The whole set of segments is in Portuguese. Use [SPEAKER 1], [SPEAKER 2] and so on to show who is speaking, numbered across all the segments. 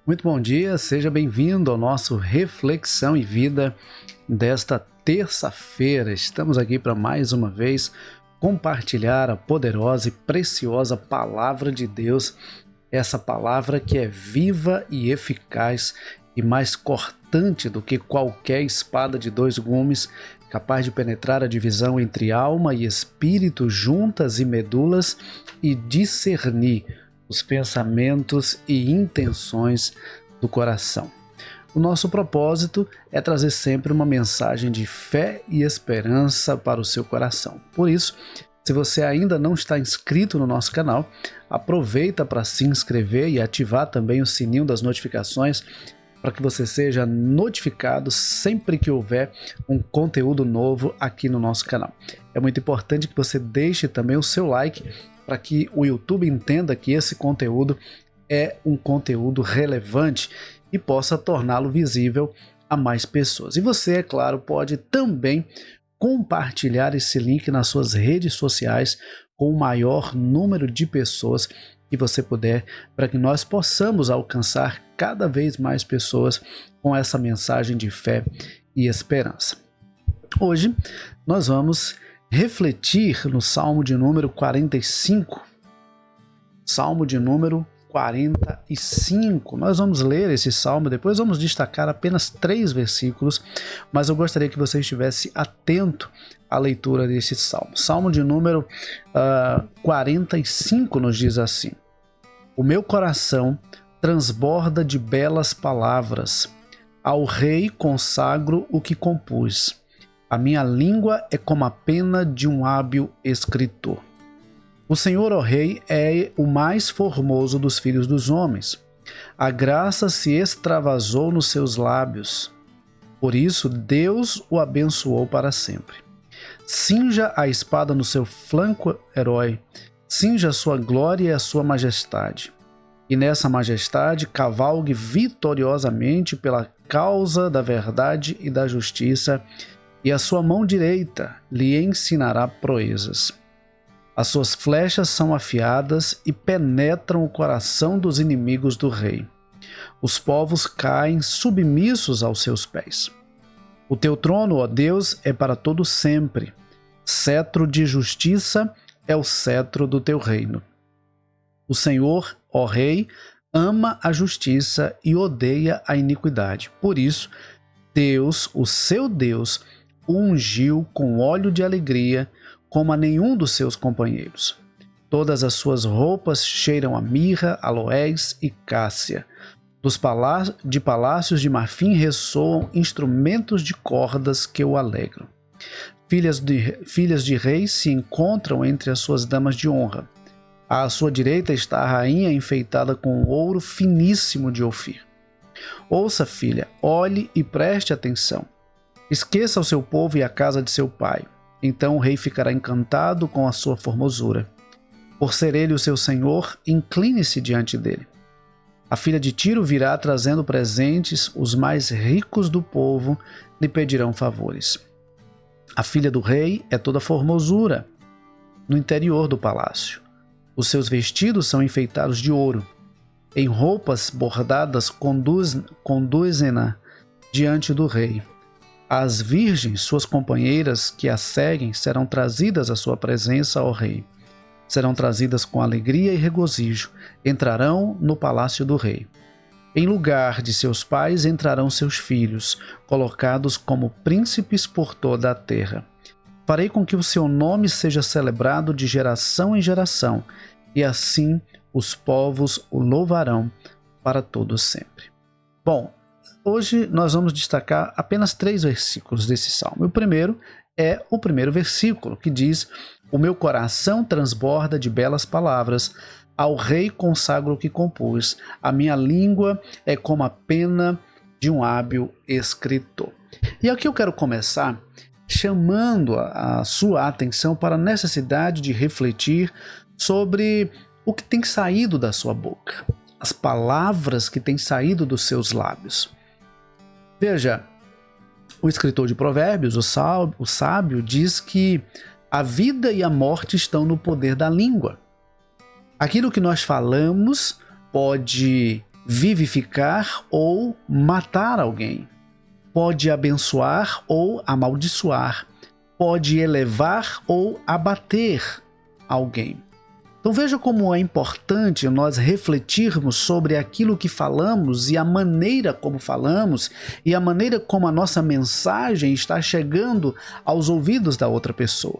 [SPEAKER 1] Muito bom dia, seja bem-vindo ao nosso Reflexão e Vida desta terça-feira. Estamos aqui para mais uma vez compartilhar a poderosa e preciosa Palavra de Deus, essa palavra que é viva e eficaz e mais cortante do que qualquer espada de dois gumes, capaz de penetrar a divisão entre alma e espírito, juntas e medulas, e discernir os pensamentos e intenções do coração. O nosso propósito é trazer sempre uma mensagem de fé e esperança para o seu coração. Por isso, se você ainda não está inscrito no nosso canal, aproveita para se inscrever e ativar também o sininho das notificações para que você seja notificado sempre que houver um conteúdo novo aqui no nosso canal. É muito importante que você deixe também o seu like para que o YouTube entenda que esse conteúdo é um conteúdo relevante e possa torná-lo visível a mais pessoas. E você, é claro, pode também compartilhar esse link nas suas redes sociais com o maior número de pessoas que você puder, para que nós possamos alcançar cada vez mais pessoas com essa mensagem de fé e esperança. Hoje nós vamos refletir no Salmo de número 45. Salmo de número 45. Nós vamos ler esse salmo, depois vamos destacar apenas 3 versículos, mas eu gostaria que você estivesse atento à leitura desse salmo. Salmo de número 45 nos diz assim: O meu coração transborda de belas palavras, ao rei consagro o que compus. A minha língua é como a pena de um hábil escritor. O Senhor, ó Rei, é o mais formoso dos filhos dos homens. A graça se extravasou nos seus lábios. Por isso, Deus o abençoou para sempre. Cinja a espada no seu flanco, herói. Cinja a sua glória e a sua majestade. E nessa majestade cavalgue vitoriosamente pela causa da verdade e da justiça, e a sua mão direita lhe ensinará proezas. As suas flechas são afiadas e penetram o coração dos inimigos do rei. Os povos caem submissos aos seus pés. O teu trono, ó Deus, é para todo sempre. Cetro de justiça é o cetro do teu reino. O Senhor, ó Rei, ama a justiça e odeia a iniquidade. Por isso, Deus, o seu Deus, o ungiu com óleo de alegria, como a nenhum dos seus companheiros. Todas as suas roupas cheiram a mirra, aloés e cássia. De palácios de marfim ressoam instrumentos de cordas que o alegram. Filhas de reis se encontram entre as suas damas de honra. À sua direita está a rainha enfeitada com ouro finíssimo de Ofir. Ouça, filha, olhe e preste atenção. Esqueça o seu povo e a casa de seu pai. Então o rei ficará encantado com a sua formosura. Por ser ele o seu senhor, incline-se diante dele. A filha de Tiro virá trazendo presentes, os mais ricos do povo lhe pedirão favores. A filha do rei é toda formosura no interior do palácio. Os seus vestidos são enfeitados de ouro. Em roupas bordadas conduzem-na diante do rei. As virgens, suas companheiras que a seguem, serão trazidas à sua presença, ó rei. Serão trazidas com alegria e regozijo. Entrarão no palácio do rei. Em lugar de seus pais entrarão seus filhos, colocados como príncipes por toda a terra. Farei com que o seu nome seja celebrado de geração em geração, e assim os povos o louvarão para todo sempre. Bom, hoje nós vamos destacar apenas 3 versículos desse salmo. O primeiro é o primeiro versículo, que diz: O meu coração transborda de belas palavras, ao rei consagro o que compus. A minha língua é como a pena de um hábil escritor. E aqui eu quero começar chamando a sua atenção para a necessidade de refletir sobre o que tem saído da sua boca, as palavras que têm saído dos seus lábios. Veja, o escritor de Provérbios, o sábio, diz que a vida e a morte estão no poder da língua. Aquilo que nós falamos pode vivificar ou matar alguém. Pode abençoar ou amaldiçoar. Pode elevar ou abater alguém. Então veja como é importante nós refletirmos sobre aquilo que falamos e a maneira como falamos e a maneira como a nossa mensagem está chegando aos ouvidos da outra pessoa.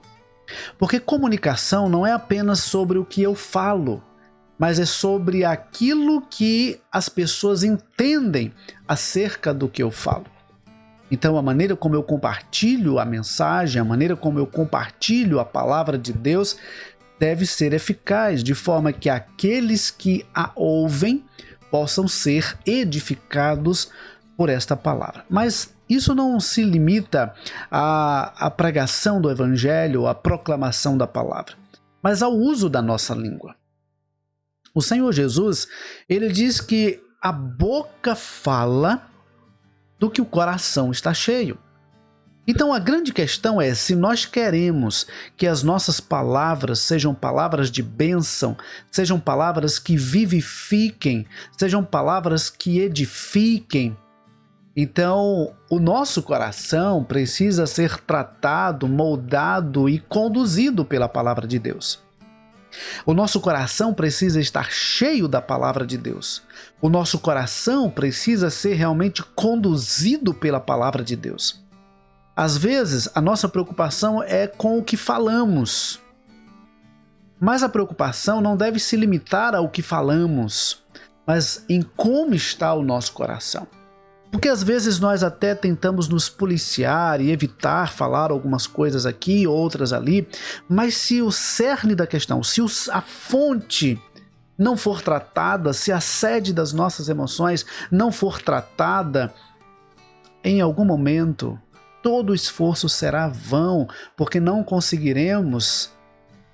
[SPEAKER 1] Porque comunicação não é apenas sobre o que eu falo, mas é sobre aquilo que as pessoas entendem acerca do que eu falo. Então, a maneira como eu compartilho a mensagem, a maneira como eu compartilho a palavra de Deus deve ser eficaz, de forma que aqueles que a ouvem possam ser edificados por esta palavra. Mas isso não se limita à pregação do evangelho, à proclamação da palavra, mas ao uso da nossa língua. O Senhor Jesus, ele diz que a boca fala do que o coração está cheio. Então a grande questão é, se nós queremos que as nossas palavras sejam palavras de bênção, sejam palavras que vivifiquem, sejam palavras que edifiquem, então o nosso coração precisa ser tratado, moldado e conduzido pela palavra de Deus. O nosso coração precisa estar cheio da palavra de Deus. O nosso coração precisa ser realmente conduzido pela palavra de Deus. Às vezes, a nossa preocupação é com o que falamos. Mas a preocupação não deve se limitar ao que falamos, mas em como está o nosso coração. Porque às vezes nós até tentamos nos policiar e evitar falar algumas coisas aqui, outras ali, mas se o cerne da questão, se a fonte não for tratada, se a sede das nossas emoções não for tratada, em algum momento todo o esforço será vão, porque não conseguiremos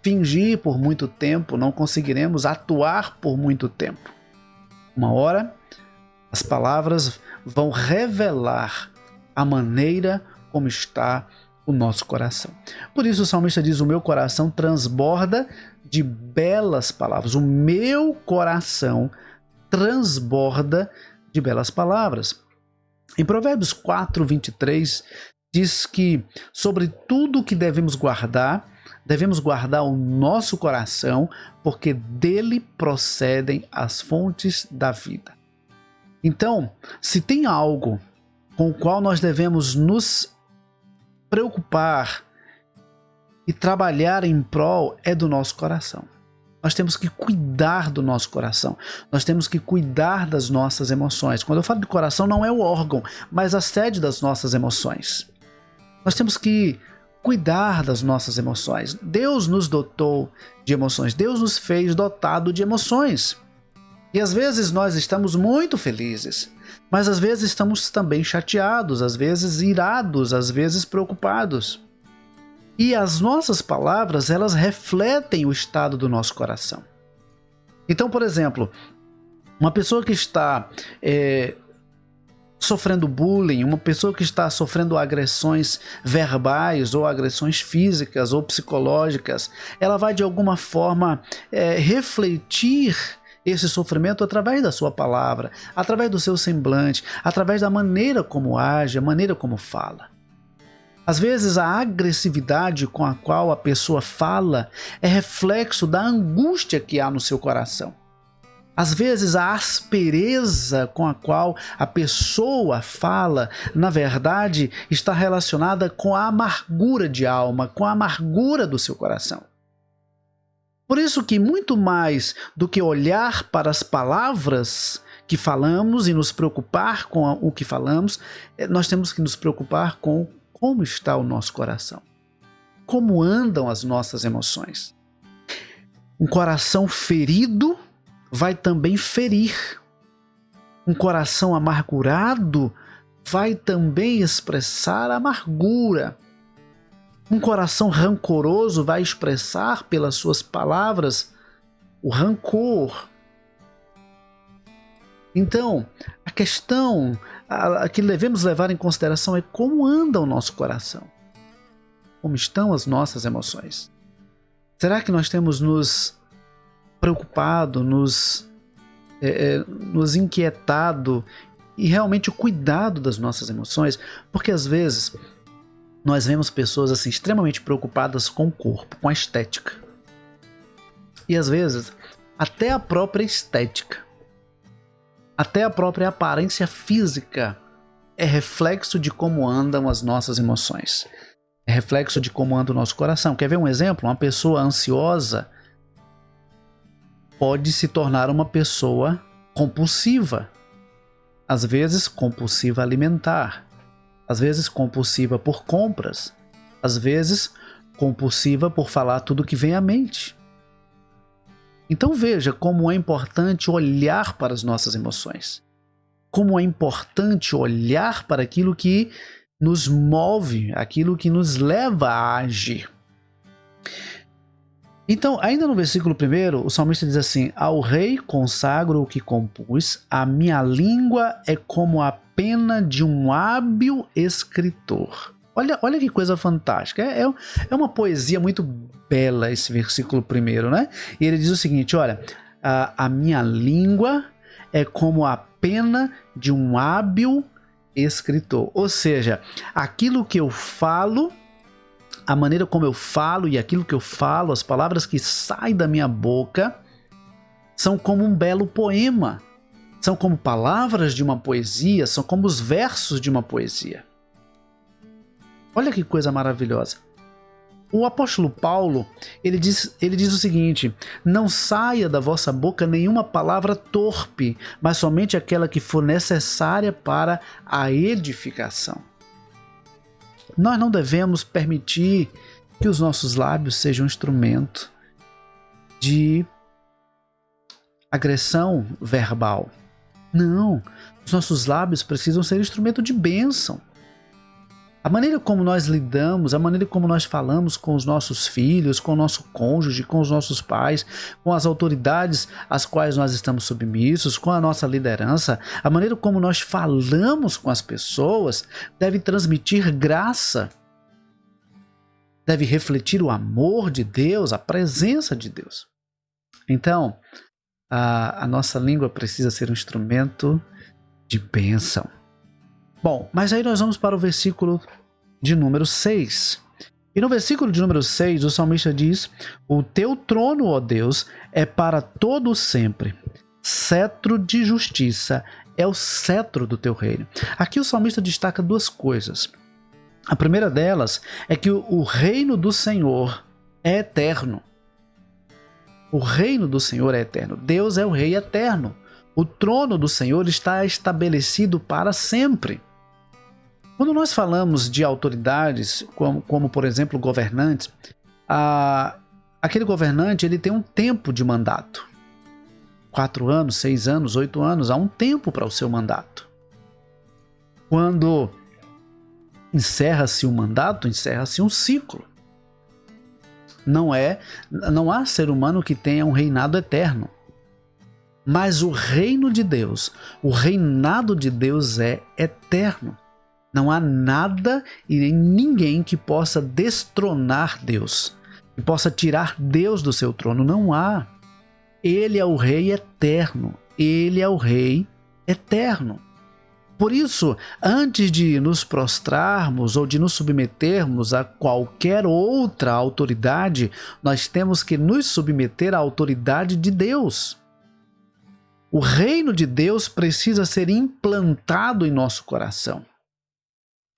[SPEAKER 1] fingir por muito tempo, não conseguiremos atuar por muito tempo. Uma hora, as palavras vão revelar a maneira como está o nosso coração. Por isso o salmista diz: o meu coração transborda de belas palavras. O meu coração transborda de belas palavras. Em Provérbios 4, 23, diz que sobre tudo que devemos guardar o nosso coração, porque dele procedem as fontes da vida. Então, se tem algo com o qual nós devemos nos preocupar e trabalhar em prol, é do nosso coração. Nós temos que cuidar do nosso coração. Nós temos que cuidar das nossas emoções. Quando eu falo de coração, não é o órgão, mas a sede das nossas emoções. Nós temos que cuidar das nossas emoções. Deus nos dotou de emoções. Deus nos fez dotado de emoções. E às vezes nós estamos muito felizes, mas às vezes estamos também chateados, às vezes irados, às vezes preocupados. E as nossas palavras, elas refletem o estado do nosso coração. Então, por exemplo, uma pessoa que está sofrendo bullying, uma pessoa que está sofrendo agressões verbais ou agressões físicas ou psicológicas, ela vai de alguma forma refletir esse sofrimento através da sua palavra, através do seu semblante, através da maneira como age, a maneira como fala. Às vezes a agressividade com a qual a pessoa fala é reflexo da angústia que há no seu coração. Às vezes a aspereza com a qual a pessoa fala, na verdade, está relacionada com a amargura de alma, com a amargura do seu coração. Por isso que muito mais do que olhar para as palavras que falamos e nos preocupar com o que falamos, nós temos que nos preocupar com como está o nosso coração, como andam as nossas emoções. Um coração ferido vai também ferir. Um coração amargurado vai também expressar amargura. Um coração rancoroso vai expressar pelas suas palavras o rancor. Então, a questão que devemos levar em consideração é como anda o nosso coração. Como estão as nossas emoções. Será que nós temos nos preocupado, nos nos inquietado e realmente o cuidado das nossas emoções, porque às vezes nós vemos pessoas assim extremamente preocupadas com o corpo, com a estética. E às vezes até a própria estética, até a própria aparência física é reflexo de como andam as nossas emoções. É reflexo de como anda o nosso coração. Quer ver um exemplo? Uma pessoa ansiosa pode se tornar uma pessoa compulsiva. Às vezes compulsiva alimentar. Às vezes compulsiva por compras. Às vezes compulsiva por falar tudo que vem à mente. Então veja como é importante olhar para as nossas emoções. Como é importante olhar para aquilo que nos move, aquilo que nos leva a agir. Então, ainda no versículo 1, o salmista diz assim: ao rei consagro o que compus, a minha língua é como a pena de um hábil escritor. Olha que coisa fantástica. É uma poesia muito bela esse versículo 1, né? E ele diz o seguinte: olha, a minha língua é como a pena de um hábil escritor. Ou seja, aquilo que eu falo, a maneira como eu falo e aquilo que eu falo, as palavras que saem da minha boca, são como um belo poema. São como palavras de uma poesia, são como os versos de uma poesia. Olha que coisa maravilhosa. O apóstolo Paulo, ele diz o seguinte: não saia da vossa boca nenhuma palavra torpe, mas somente aquela que for necessária para a edificação. Nós não devemos permitir que os nossos lábios sejam um instrumento de agressão verbal. Não, os nossos lábios precisam ser instrumento de bênção. A maneira como nós lidamos, a maneira como nós falamos com os nossos filhos, com o nosso cônjuge, com os nossos pais, com as autoridades às quais nós estamos submissos, com a nossa liderança, a maneira como nós falamos com as pessoas deve transmitir graça, deve refletir o amor de Deus, a presença de Deus. Então, a nossa língua precisa ser um instrumento de bênção. Bom, mas aí nós vamos para o versículo de número 6. E no versículo de número 6, o salmista diz: o teu trono, ó Deus, é para todo sempre. Cetro de justiça é o cetro do teu reino. Aqui o salmista destaca duas coisas. A primeira delas é que o reino do Senhor é eterno. O reino do Senhor é eterno. Deus é o rei eterno. O trono do Senhor está estabelecido para sempre. Quando nós falamos de autoridades, como por exemplo governantes, aquele governante ele tem um tempo de mandato. 4 anos, 6 anos, 8 anos, há um tempo para o seu mandato. Quando encerra-se o mandato, encerra-se um ciclo. Não há ser humano que tenha um reinado eterno. Mas o reino de Deus, o reinado de Deus é eterno. Não há nada e nem ninguém que possa destronar Deus, que possa tirar Deus do seu trono. Não há. Ele é o rei eterno. Ele é o rei eterno. Por isso, antes de nos prostrarmos ou de nos submetermos a qualquer outra autoridade, nós temos que nos submeter à autoridade de Deus. O reino de Deus precisa ser implantado em nosso coração.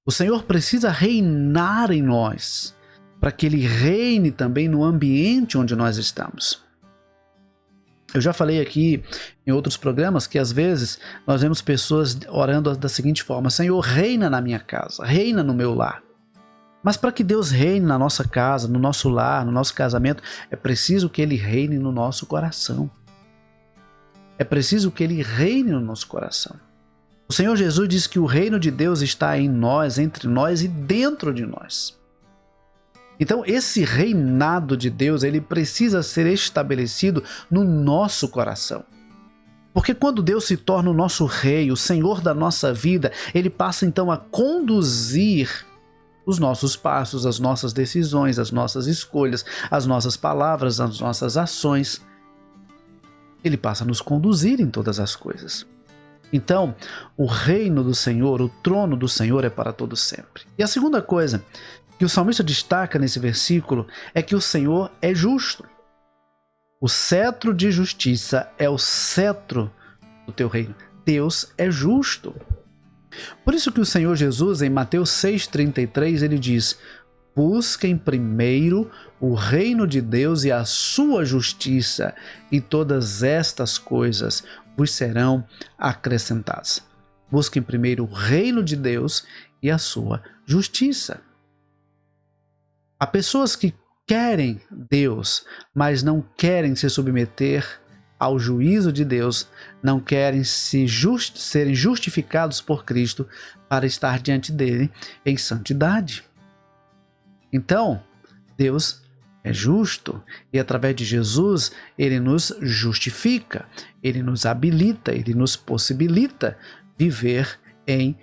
[SPEAKER 1] O Senhor precisa reinar em nós, para que Ele reine também no ambiente onde nós estamos. Eu já falei aqui em outros programas que às vezes nós vemos pessoas orando da seguinte forma: Senhor, reina na minha casa, reina no meu lar. Mas para que Deus reine na nossa casa, no nosso lar, no nosso casamento, é preciso que Ele reine no nosso coração. É preciso que Ele reine no nosso coração. O Senhor Jesus diz que o reino de Deus está em nós, entre nós e dentro de nós. Então esse reinado de Deus, ele precisa ser estabelecido no nosso coração. Porque quando Deus se torna o nosso rei, o Senhor da nossa vida, ele passa então a conduzir os nossos passos, as nossas decisões, as nossas escolhas, as nossas palavras, as nossas ações. Ele passa a nos conduzir em todas as coisas. Então, o reino do Senhor, o trono do Senhor é para todo sempre. E a segunda coisa que o salmista destaca nesse versículo é que o Senhor é justo. O cetro de justiça é o cetro do teu reino. Deus é justo. Por isso que o Senhor Jesus, em Mateus 6,33, ele diz: busquem primeiro o reino de Deus e a sua justiça, e todas estas coisas vos serão acrescentadas. Busquem primeiro o reino de Deus e a sua justiça. Há pessoas que querem Deus, mas não querem se submeter ao juízo de Deus, não querem serem justificados por Cristo para estar diante dele em santidade. Então, Deus é justo e através de Jesus ele nos justifica, ele nos habilita, ele nos possibilita viver em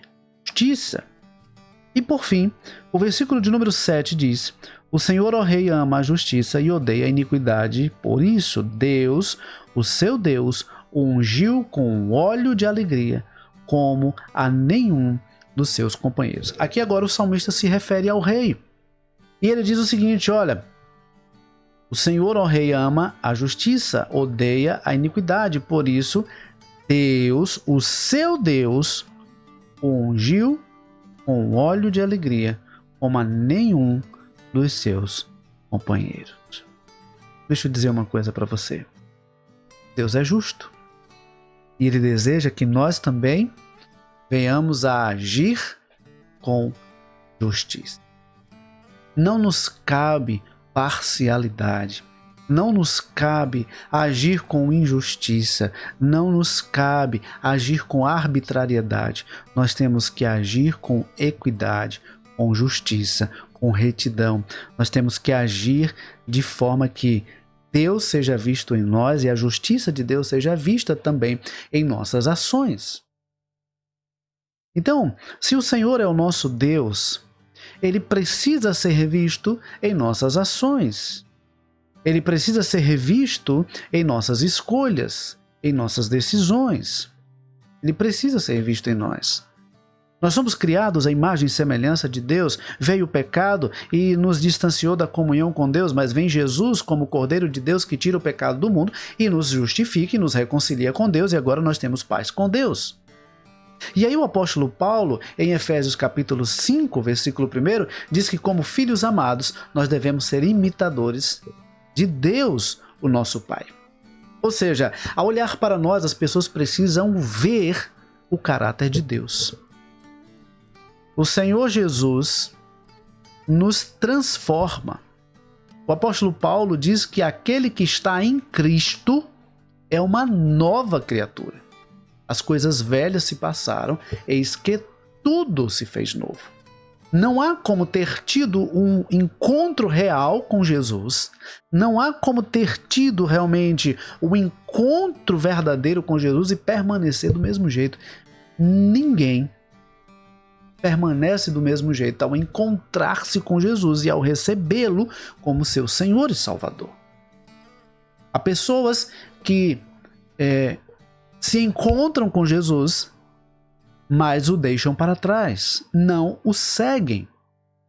[SPEAKER 1] justiça. E por fim, o versículo de número 7 diz: o Senhor, ó Rei, ama a justiça e odeia a iniquidade, por isso Deus, o seu Deus, o ungiu com óleo de alegria, como a nenhum dos seus companheiros. Aqui agora o salmista se refere ao rei. E ele diz o seguinte: olha, o Senhor, ó Rei, ama a justiça, odeia a iniquidade, por isso Deus, o seu Deus, o ungiu com óleo de alegria, como a nenhum dos seus companheiros. Deixa eu dizer uma coisa para você. Deus é justo. E Ele deseja que nós também venhamos a agir com justiça. Não nos cabe parcialidade. Não nos cabe agir com injustiça. Não nos cabe agir com arbitrariedade. Nós temos que agir com equidade, com justiça, com retidão. Nós temos que agir de forma que Deus seja visto em nós e a justiça de Deus seja vista também em nossas ações. Então, se o Senhor é o nosso Deus, Ele precisa ser revisto em nossas ações. Ele precisa ser revisto em nossas escolhas, em nossas decisões. Ele precisa ser revisto em nós. Nós somos criados à imagem e semelhança de Deus. Veio o pecado e nos distanciou da comunhão com Deus, mas vem Jesus como Cordeiro de Deus que tira o pecado do mundo e nos justifica e nos reconcilia com Deus, e agora nós temos paz com Deus. E aí o apóstolo Paulo, em Efésios capítulo 5, versículo 1, diz que como filhos amados, nós devemos ser imitadores de Deus, o nosso Pai. Ou seja, ao olhar para nós, as pessoas precisam ver o caráter de Deus. O Senhor Jesus nos transforma. O apóstolo Paulo diz que aquele que está em Cristo é uma nova criatura. As coisas velhas se passaram, eis que tudo se fez novo. Não há como ter tido um encontro real com Jesus, não há como ter tido realmente um encontro verdadeiro com Jesus e permanecer do mesmo jeito. Ninguém permanece do mesmo jeito ao encontrar-se com Jesus e ao recebê-lo como seu Senhor e Salvador. Há pessoas que se encontram com Jesus, mas o deixam para trás, não o seguem.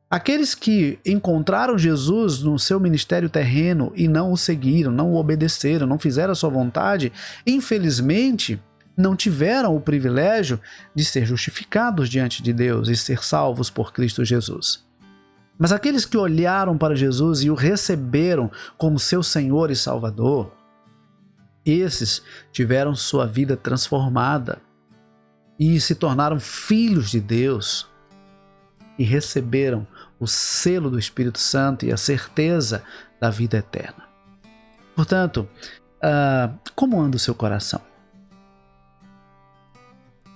[SPEAKER 1] Aqueles que encontraram Jesus no seu ministério terreno e não o seguiram, não o obedeceram, não fizeram a sua vontade, infelizmente não tiveram o privilégio de ser justificados diante de Deus e ser salvos por Cristo Jesus. Mas aqueles que olharam para Jesus e o receberam como seu Senhor e Salvador, esses tiveram sua vida transformada e se tornaram filhos de Deus e receberam o selo do Espírito Santo e a certeza da vida eterna. Portanto, como anda o seu coração?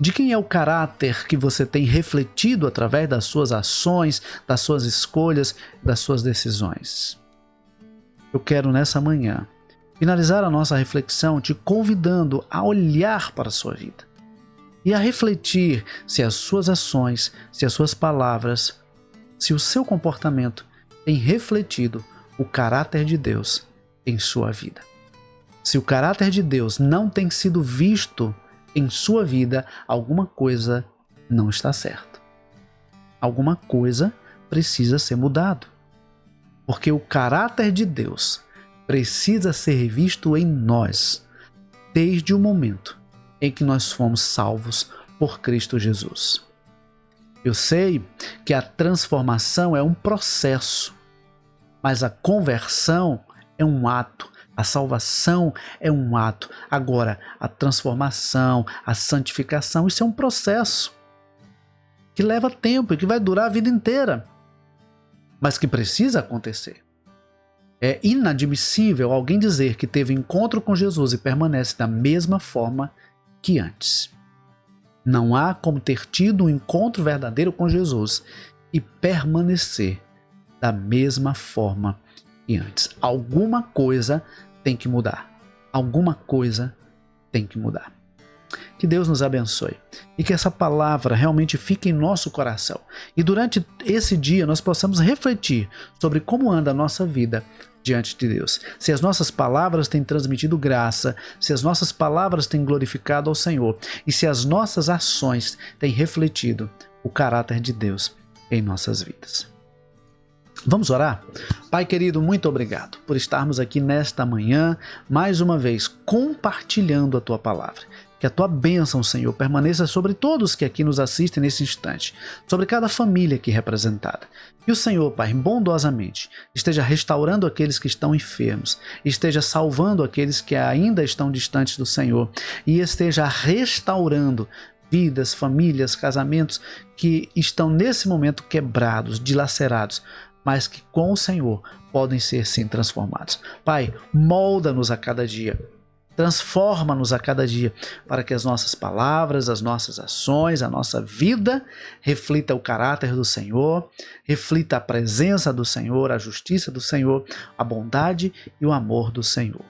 [SPEAKER 1] De quem é o caráter que você tem refletido através das suas ações, das suas escolhas, das suas decisões? Eu quero nessa manhã finalizar a nossa reflexão te convidando a olhar para a sua vida e a refletir se as suas ações, se as suas palavras, se o seu comportamento tem refletido o caráter de Deus em sua vida. Se o caráter de Deus não tem sido visto em sua vida, alguma coisa não está certa. Alguma coisa precisa ser mudado. Porque o caráter de Deus precisa ser visto em nós, desde o momento em que nós fomos salvos por Cristo Jesus. Eu sei que a transformação é um processo, mas a conversão é um ato, a salvação é um ato. Agora, a transformação, a santificação, isso é um processo que leva tempo e que vai durar a vida inteira, mas que precisa acontecer. É inadmissível alguém dizer que teve encontro com Jesus e permanece da mesma forma que antes. Não há como ter tido um encontro verdadeiro com Jesus e permanecer da mesma forma que antes. Alguma coisa tem que mudar. Alguma coisa tem que mudar. Que Deus nos abençoe e que essa palavra realmente fique em nosso coração. E durante esse dia nós possamos refletir sobre como anda a nossa vida diante de Deus. Se as nossas palavras têm transmitido graça, se as nossas palavras têm glorificado ao Senhor e se as nossas ações têm refletido o caráter de Deus em nossas vidas. Vamos orar? Pai querido, muito obrigado por estarmos aqui nesta manhã, mais uma vez, compartilhando a Tua palavra. Que a Tua bênção, Senhor, permaneça sobre todos que aqui nos assistem nesse instante, sobre cada família aqui representada. Que o Senhor, Pai, bondosamente, esteja restaurando aqueles que estão enfermos, esteja salvando aqueles que ainda estão distantes do Senhor e esteja restaurando vidas, famílias, casamentos que estão nesse momento quebrados, dilacerados, mas que com o Senhor podem ser sim transformados. Pai, molda-nos a cada dia, transforma-nos a cada dia, para que as nossas palavras, as nossas ações, a nossa vida reflita o caráter do Senhor, reflita a presença do Senhor, a justiça do Senhor, a bondade e o amor do Senhor.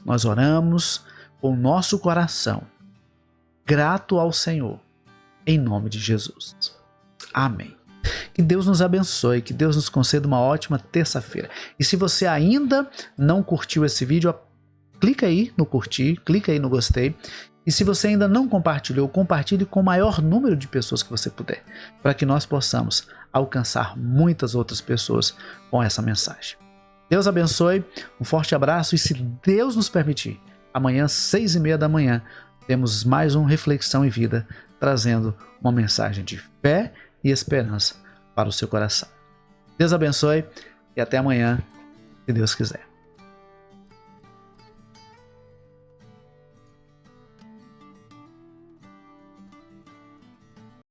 [SPEAKER 1] Nós oramos com o nosso coração, grato ao Senhor, em nome de Jesus. Amém. Que Deus nos abençoe, que Deus nos conceda uma ótima terça-feira. E se você ainda não curtiu esse vídeo, clica aí no curtir, clica aí no gostei. E se você ainda não compartilhou, compartilhe com o maior número de pessoas que você puder, para que nós possamos alcançar muitas outras pessoas com essa mensagem. Deus abençoe, um forte abraço e se Deus nos permitir, amanhã, 6h30 da manhã, temos mais um Reflexão em Vida, trazendo uma mensagem de fé e esperança para o seu coração. Deus abençoe e até amanhã, se Deus quiser.